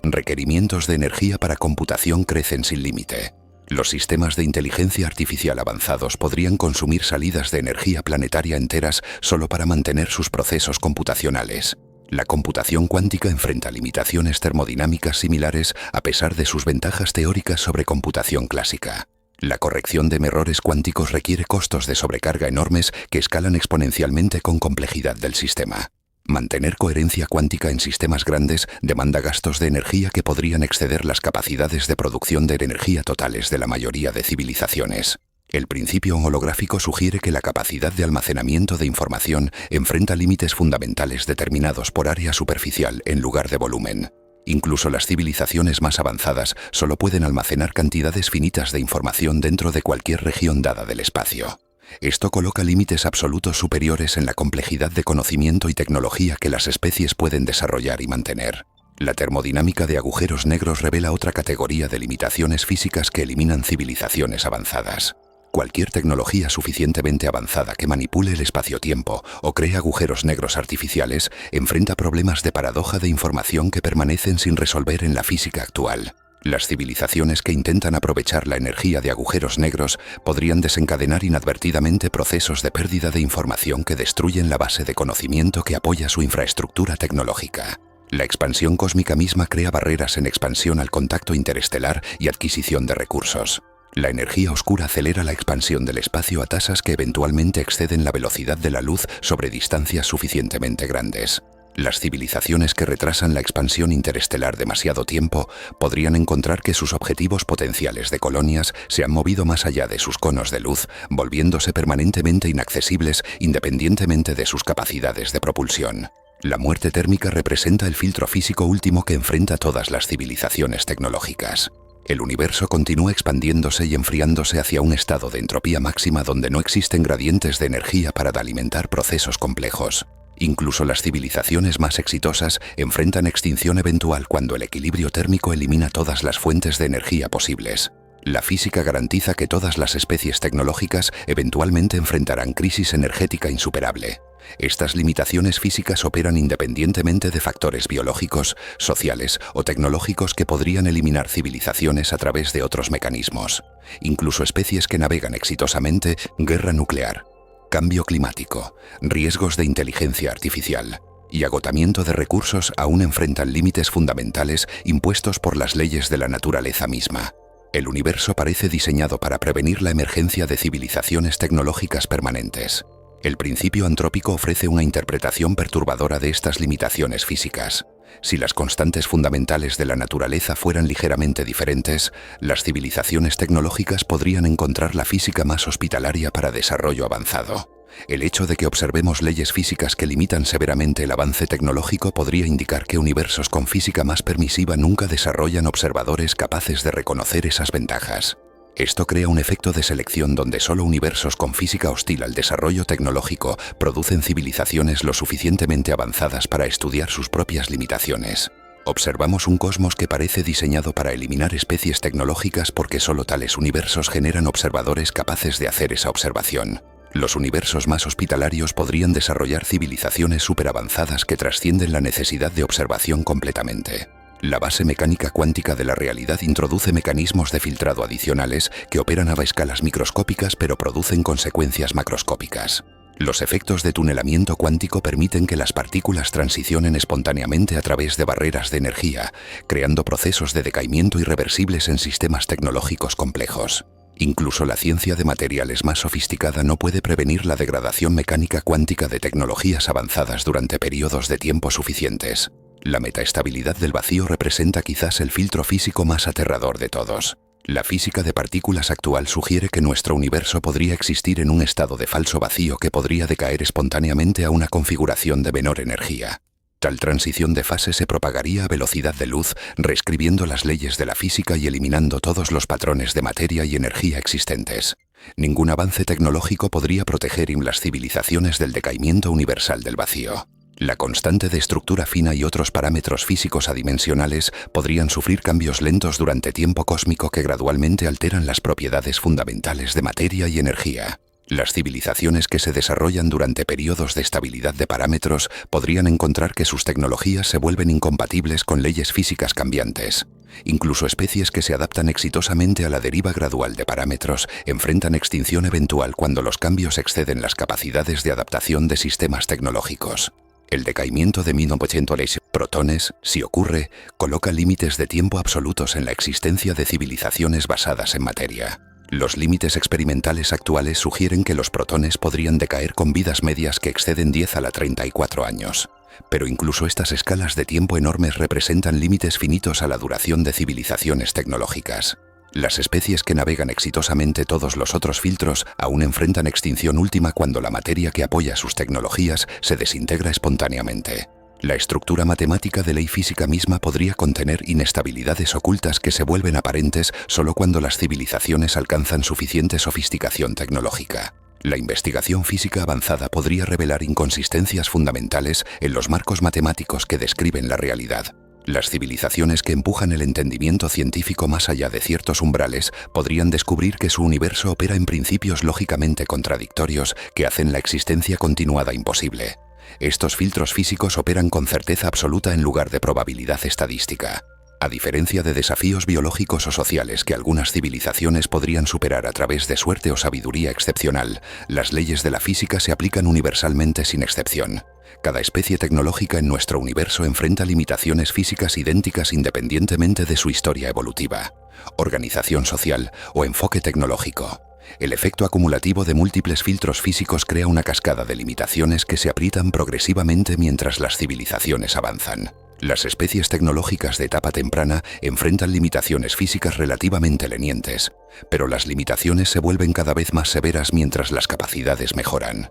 requerimientos de energía para computación crecen sin límite. Los sistemas de inteligencia artificial avanzados podrían consumir salidas de energía planetaria enteras solo para mantener sus procesos computacionales. La computación cuántica enfrenta limitaciones termodinámicas similares a pesar de sus ventajas teóricas sobre computación clásica. La corrección de errores cuánticos requiere costos de sobrecarga enormes que escalan exponencialmente con complejidad del sistema. Mantener coherencia cuántica en sistemas grandes demanda gastos de energía que podrían exceder las capacidades de producción de energía totales de la mayoría de civilizaciones. El principio holográfico sugiere que la capacidad de almacenamiento de información enfrenta límites fundamentales determinados por área superficial en lugar de volumen. Incluso las civilizaciones más avanzadas solo pueden almacenar cantidades finitas de información dentro de cualquier región dada del espacio. Esto coloca límites absolutos superiores en la complejidad de conocimiento y tecnología que las especies pueden desarrollar y mantener. La termodinámica de agujeros negros revela otra categoría de limitaciones físicas que eliminan civilizaciones avanzadas. Cualquier tecnología suficientemente avanzada que manipule el espacio-tiempo o cree agujeros negros artificiales enfrenta problemas de paradoja de información que permanecen sin resolver en la física actual. Las civilizaciones que intentan aprovechar la energía de agujeros negros podrían desencadenar inadvertidamente procesos de pérdida de información que destruyen la base de conocimiento que apoya su infraestructura tecnológica. La expansión cósmica misma crea barreras en expansión al contacto interestelar y adquisición de recursos. La energía oscura acelera la expansión del espacio a tasas que eventualmente exceden la velocidad de la luz sobre distancias suficientemente grandes. Las civilizaciones que retrasan la expansión interestelar demasiado tiempo podrían encontrar que sus objetivos potenciales de colonias se han movido más allá de sus conos de luz, volviéndose permanentemente inaccesibles independientemente de sus capacidades de propulsión. La muerte térmica representa el filtro físico último que enfrenta todas las civilizaciones tecnológicas. El universo continúa expandiéndose y enfriándose hacia un estado de entropía máxima donde no existen gradientes de energía para alimentar procesos complejos. Incluso las civilizaciones más exitosas enfrentan extinción eventual cuando el equilibrio térmico elimina todas las fuentes de energía posibles. La física garantiza que todas las especies tecnológicas eventualmente enfrentarán crisis energética insuperable. Estas limitaciones físicas operan independientemente de factores biológicos, sociales o tecnológicos que podrían eliminar civilizaciones a través de otros mecanismos. Incluso especies que navegan exitosamente, guerra nuclear, cambio climático, riesgos de inteligencia artificial y agotamiento de recursos aún enfrentan límites fundamentales impuestos por las leyes de la naturaleza misma. El universo parece diseñado para prevenir la emergencia de civilizaciones tecnológicas permanentes. El principio antrópico ofrece una interpretación perturbadora de estas limitaciones físicas. Si las constantes fundamentales de la naturaleza fueran ligeramente diferentes, las civilizaciones tecnológicas podrían encontrar la física más hospitalaria para desarrollo avanzado. El hecho de que observemos leyes físicas que limitan severamente el avance tecnológico podría indicar que universos con física más permisiva nunca desarrollan observadores capaces de reconocer esas ventajas. Esto crea un efecto de selección donde solo universos con física hostil al desarrollo tecnológico producen civilizaciones lo suficientemente avanzadas para estudiar sus propias limitaciones. Observamos un cosmos que parece diseñado para eliminar especies tecnológicas porque solo tales universos generan observadores capaces de hacer esa observación. Los universos más hospitalarios podrían desarrollar civilizaciones superavanzadas que trascienden la necesidad de observación completamente. La base mecánica cuántica de la realidad introduce mecanismos de filtrado adicionales que operan a escalas microscópicas pero producen consecuencias macroscópicas. Los efectos de tunelamiento cuántico permiten que las partículas transicionen espontáneamente a través de barreras de energía, creando procesos de decaimiento irreversibles en sistemas tecnológicos complejos. Incluso la ciencia de materiales más sofisticada no puede prevenir la degradación mecánica cuántica de tecnologías avanzadas durante periodos de tiempo suficientes. La metaestabilidad del vacío representa quizás el filtro físico más aterrador de todos. La física de partículas actual sugiere que nuestro universo podría existir en un estado de falso vacío que podría decaer espontáneamente a una configuración de menor energía. Tal transición de fase se propagaría a velocidad de luz, reescribiendo las leyes de la física y eliminando todos los patrones de materia y energía existentes. Ningún avance tecnológico podría proteger las civilizaciones del decaimiento universal del vacío. La constante de estructura fina y otros parámetros físicos adimensionales podrían sufrir cambios lentos durante tiempo cósmico que gradualmente alteran las propiedades fundamentales de materia y energía. Las civilizaciones que se desarrollan durante periodos de estabilidad de parámetros podrían encontrar que sus tecnologías se vuelven incompatibles con leyes físicas cambiantes. Incluso especies que se adaptan exitosamente a la deriva gradual de parámetros enfrentan extinción eventual cuando los cambios exceden las capacidades de adaptación de sistemas tecnológicos. El decaimiento de 1900 protones, si ocurre, coloca límites de tiempo absolutos en la existencia de civilizaciones basadas en materia. Los límites experimentales actuales sugieren que los protones podrían decaer con vidas medias que exceden 10 a la 34 años. Pero incluso estas escalas de tiempo enormes representan límites finitos a la duración de civilizaciones tecnológicas. Las especies que navegan exitosamente todos los otros filtros aún enfrentan extinción última cuando la materia que apoya sus tecnologías se desintegra espontáneamente. La estructura matemática de ley física misma podría contener inestabilidades ocultas que se vuelven aparentes solo cuando las civilizaciones alcanzan suficiente sofisticación tecnológica. La investigación física avanzada podría revelar inconsistencias fundamentales en los marcos matemáticos que describen la realidad. Las civilizaciones que empujan el entendimiento científico más allá de ciertos umbrales podrían descubrir que su universo opera en principios lógicamente contradictorios que hacen la existencia continuada imposible. Estos filtros físicos operan con certeza absoluta en lugar de probabilidad estadística. A diferencia de desafíos biológicos o sociales que algunas civilizaciones podrían superar a través de suerte o sabiduría excepcional, las leyes de la física se aplican universalmente sin excepción. Cada especie tecnológica en nuestro universo enfrenta limitaciones físicas idénticas independientemente de su historia evolutiva, organización social o enfoque tecnológico. El efecto acumulativo de múltiples filtros físicos crea una cascada de limitaciones que se aprietan progresivamente mientras las civilizaciones avanzan. Las especies tecnológicas de etapa temprana enfrentan limitaciones físicas relativamente lenientes, pero las limitaciones se vuelven cada vez más severas mientras las capacidades mejoran.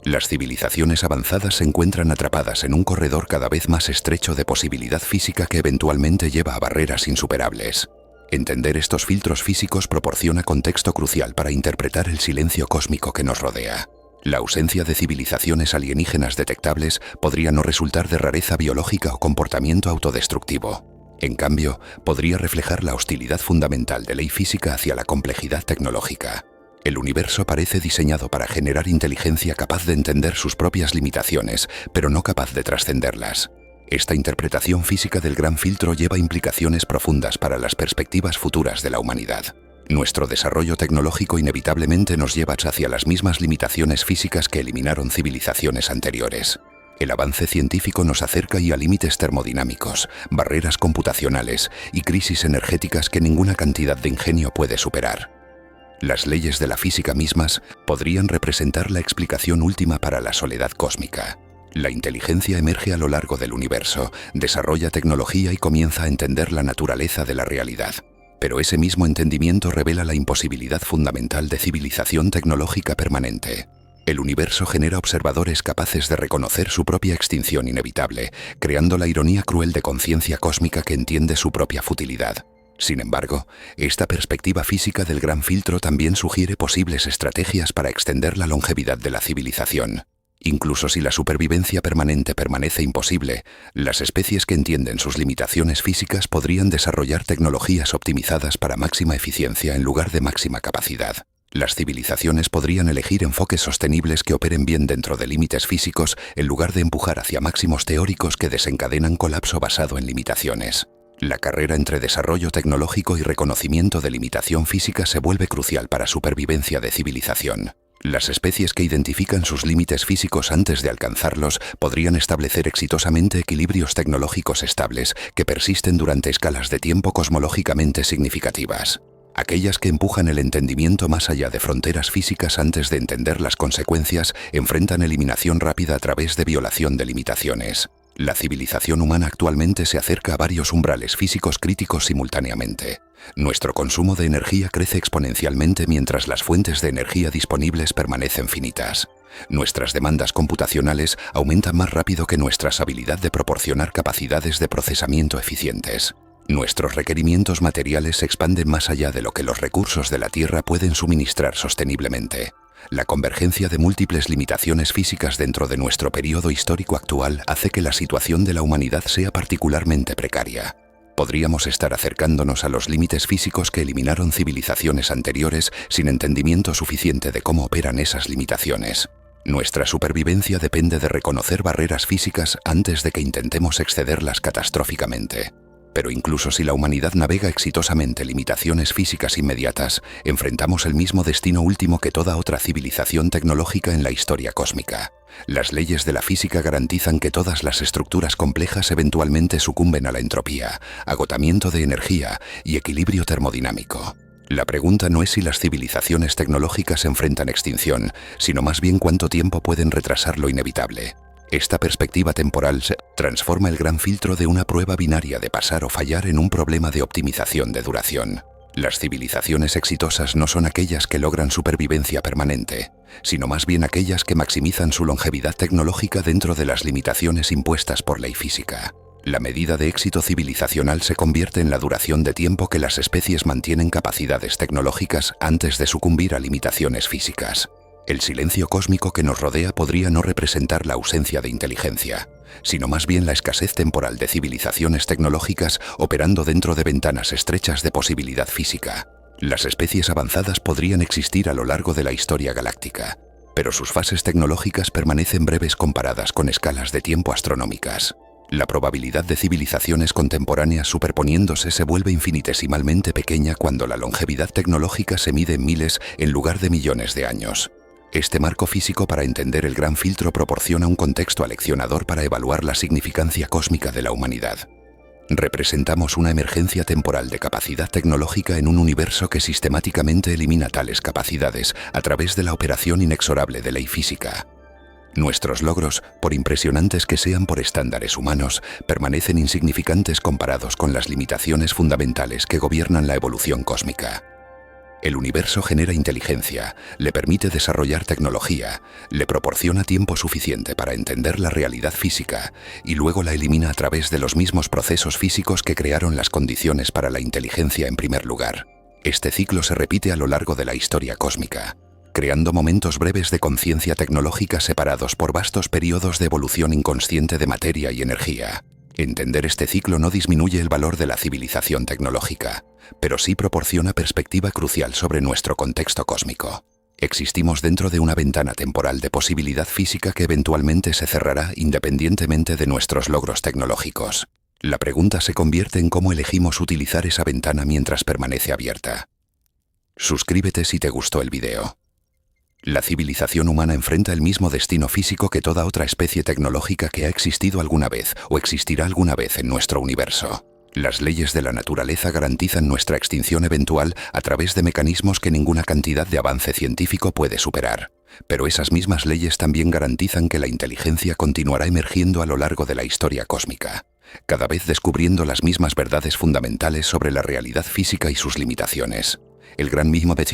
Las civilizaciones avanzadas se encuentran atrapadas en un corredor cada vez más estrecho de posibilidad física que eventualmente lleva a barreras insuperables. Entender estos filtros físicos proporciona contexto crucial para interpretar el silencio cósmico que nos rodea. La ausencia de civilizaciones alienígenas detectables podría no resultar de rareza biológica o comportamiento autodestructivo. En cambio, podría reflejar la hostilidad fundamental de ley física hacia la complejidad tecnológica. El universo parece diseñado para generar inteligencia capaz de entender sus propias limitaciones, pero no capaz de trascenderlas. Esta interpretación física del gran filtro lleva implicaciones profundas para las perspectivas futuras de la humanidad. Nuestro desarrollo tecnológico inevitablemente nos lleva hacia las mismas limitaciones físicas que eliminaron civilizaciones anteriores. El avance científico nos acerca a límites termodinámicos, barreras computacionales y crisis energéticas que ninguna cantidad de ingenio puede superar. Las leyes de la física mismas podrían representar la explicación última para la soledad cósmica. La inteligencia emerge a lo largo del universo, desarrolla tecnología y comienza a entender la naturaleza de la realidad. Pero ese mismo entendimiento revela la imposibilidad fundamental de civilización tecnológica permanente. El universo genera observadores capaces de reconocer su propia extinción inevitable, creando la ironía cruel de conciencia cósmica que entiende su propia futilidad. Sin embargo, esta perspectiva física del gran filtro también sugiere posibles estrategias para extender la longevidad de la civilización. Incluso si la supervivencia permanente permanece imposible, las especies que entienden sus limitaciones físicas podrían desarrollar tecnologías optimizadas para máxima eficiencia en lugar de máxima capacidad. Las civilizaciones podrían elegir enfoques sostenibles que operen bien dentro de límites físicos en lugar de empujar hacia máximos teóricos que desencadenan colapso basado en limitaciones. La carrera entre desarrollo tecnológico y reconocimiento de limitación física se vuelve crucial para supervivencia de civilización. Las especies que identifican sus límites físicos antes de alcanzarlos podrían establecer exitosamente equilibrios tecnológicos estables que persisten durante escalas de tiempo cosmológicamente significativas. Aquellas que empujan el entendimiento más allá de fronteras físicas antes de entender las consecuencias enfrentan eliminación rápida a través de violación de limitaciones. La civilización humana actualmente se acerca a varios umbrales físicos críticos simultáneamente. Nuestro consumo de energía crece exponencialmente mientras las fuentes de energía disponibles permanecen finitas. Nuestras demandas computacionales aumentan más rápido que nuestra habilidad de proporcionar capacidades de procesamiento eficientes. Nuestros requerimientos materiales se expanden más allá de lo que los recursos de la Tierra pueden suministrar sosteniblemente. La convergencia de múltiples limitaciones físicas dentro de nuestro periodo histórico actual hace que la situación de la humanidad sea particularmente precaria. Podríamos estar acercándonos a los límites físicos que eliminaron civilizaciones anteriores sin entendimiento suficiente de cómo operan esas limitaciones. Nuestra supervivencia depende de reconocer barreras físicas antes de que intentemos excederlas catastróficamente. Pero incluso si la humanidad navega exitosamente limitaciones físicas inmediatas, enfrentamos el mismo destino último que toda otra civilización tecnológica en la historia cósmica. Las leyes de la física garantizan que todas las estructuras complejas eventualmente sucumben a la entropía, agotamiento de energía y equilibrio termodinámico. La pregunta no es si las civilizaciones tecnológicas enfrentan extinción, sino más bien cuánto tiempo pueden retrasar lo inevitable. Esta perspectiva temporal transforma el gran filtro de una prueba binaria de pasar o fallar en un problema de optimización de duración. Las civilizaciones exitosas no son aquellas que logran supervivencia permanente, sino más bien aquellas que maximizan su longevidad tecnológica dentro de las limitaciones impuestas por ley física. La medida de éxito civilizacional se convierte en la duración de tiempo que las especies mantienen capacidades tecnológicas antes de sucumbir a limitaciones físicas. El silencio cósmico que nos rodea podría no representar la ausencia de inteligencia, sino más bien la escasez temporal de civilizaciones tecnológicas operando dentro de ventanas estrechas de posibilidad física. Las especies avanzadas podrían existir a lo largo de la historia galáctica, pero sus fases tecnológicas permanecen breves comparadas con escalas de tiempo astronómicas. La probabilidad de civilizaciones contemporáneas superponiéndose se vuelve infinitesimalmente pequeña cuando la longevidad tecnológica se mide en miles en lugar de millones de años. Este marco físico para entender el gran filtro proporciona un contexto aleccionador para evaluar la significancia cósmica de la humanidad. Representamos una emergencia temporal de capacidad tecnológica en un universo que sistemáticamente elimina tales capacidades a través de la operación inexorable de ley física. Nuestros logros, por impresionantes que sean por estándares humanos, permanecen insignificantes comparados con las limitaciones fundamentales que gobiernan la evolución cósmica. El universo genera inteligencia, le permite desarrollar tecnología, le proporciona tiempo suficiente para entender la realidad física y luego la elimina a través de los mismos procesos físicos que crearon las condiciones para la inteligencia en primer lugar. Este ciclo se repite a lo largo de la historia cósmica, creando momentos breves de conciencia tecnológica separados por vastos periodos de evolución inconsciente de materia y energía. Entender este ciclo no disminuye el valor de la civilización tecnológica, pero sí proporciona perspectiva crucial sobre nuestro contexto cósmico. Existimos dentro de una ventana temporal de posibilidad física que eventualmente se cerrará independientemente de nuestros logros tecnológicos. La pregunta se convierte en cómo elegimos utilizar esa ventana mientras permanece abierta. Suscríbete si te gustó el video. La civilización humana enfrenta el mismo destino físico que toda otra especie tecnológica que ha existido alguna vez o existirá alguna vez en nuestro universo. Las leyes de la naturaleza garantizan nuestra extinción eventual a través de mecanismos que ninguna cantidad de avance científico puede superar. Pero esas mismas leyes también garantizan que la inteligencia continuará emergiendo a lo largo de la historia cósmica, cada vez descubriendo las mismas verdades fundamentales sobre la realidad física y sus limitaciones. El gran mismo de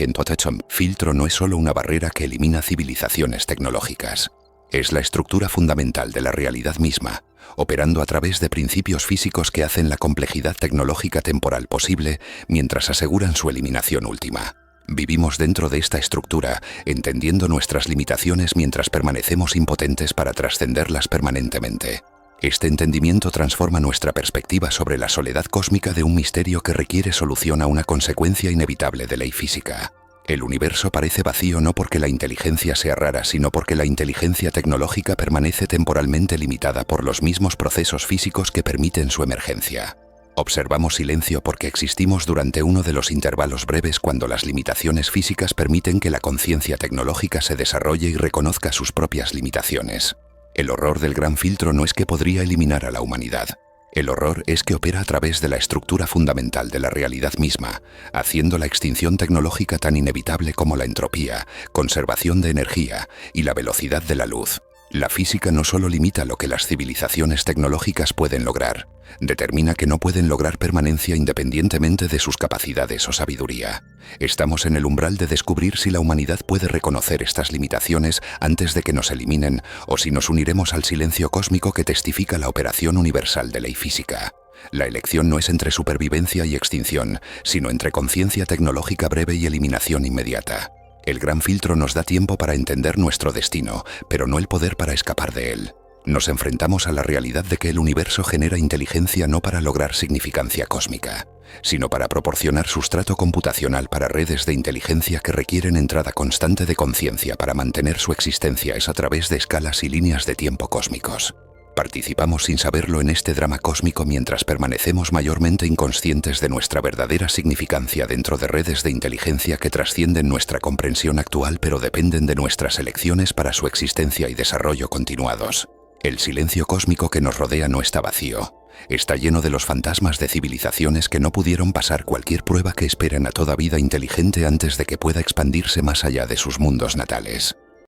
filtro no es solo una barrera que elimina civilizaciones tecnológicas. Es la estructura fundamental de la realidad misma, operando a través de principios físicos que hacen la complejidad tecnológica temporal posible mientras aseguran su eliminación última. Vivimos dentro de esta estructura, entendiendo nuestras limitaciones mientras permanecemos impotentes para trascenderlas permanentemente. Este entendimiento transforma nuestra perspectiva sobre la soledad cósmica de un misterio que requiere solución a una consecuencia inevitable de ley física. El universo parece vacío no porque la inteligencia sea rara, sino porque la inteligencia tecnológica permanece temporalmente limitada por los mismos procesos físicos que permiten su emergencia. Observamos silencio porque existimos durante uno de los intervalos breves cuando las limitaciones físicas permiten que la conciencia tecnológica se desarrolle y reconozca sus propias limitaciones. El horror del gran filtro no es que podría eliminar a la humanidad. El horror es que opera a través de la estructura fundamental de la realidad misma, haciendo la extinción tecnológica tan inevitable como la entropía, conservación de energía y la velocidad de la luz. La física no solo limita lo que las civilizaciones tecnológicas pueden lograr, determina que no pueden lograr permanencia independientemente de sus capacidades o sabiduría. Estamos en el umbral de descubrir si la humanidad puede reconocer estas limitaciones antes de que nos eliminen o si nos uniremos al silencio cósmico que testifica la operación universal de ley física. La elección no es entre supervivencia y extinción, sino entre conciencia tecnológica breve y eliminación inmediata. El gran filtro nos da tiempo para entender nuestro destino, pero no el poder para escapar de él. Nos enfrentamos a la realidad de que el universo genera inteligencia no para lograr significancia cósmica, sino para proporcionar sustrato computacional para redes de inteligencia que requieren entrada constante de conciencia para mantener su existencia a través de escalas y líneas de tiempo cósmicos. Participamos sin saberlo en este drama cósmico mientras permanecemos mayormente inconscientes de nuestra verdadera significancia dentro de redes de inteligencia que trascienden nuestra comprensión actual pero dependen de nuestras elecciones para su existencia y desarrollo continuados. El silencio cósmico que nos rodea no está vacío. Está lleno de los fantasmas de civilizaciones que no pudieron pasar cualquier prueba que esperen a toda vida inteligente antes de que pueda expandirse más allá de sus mundos natales.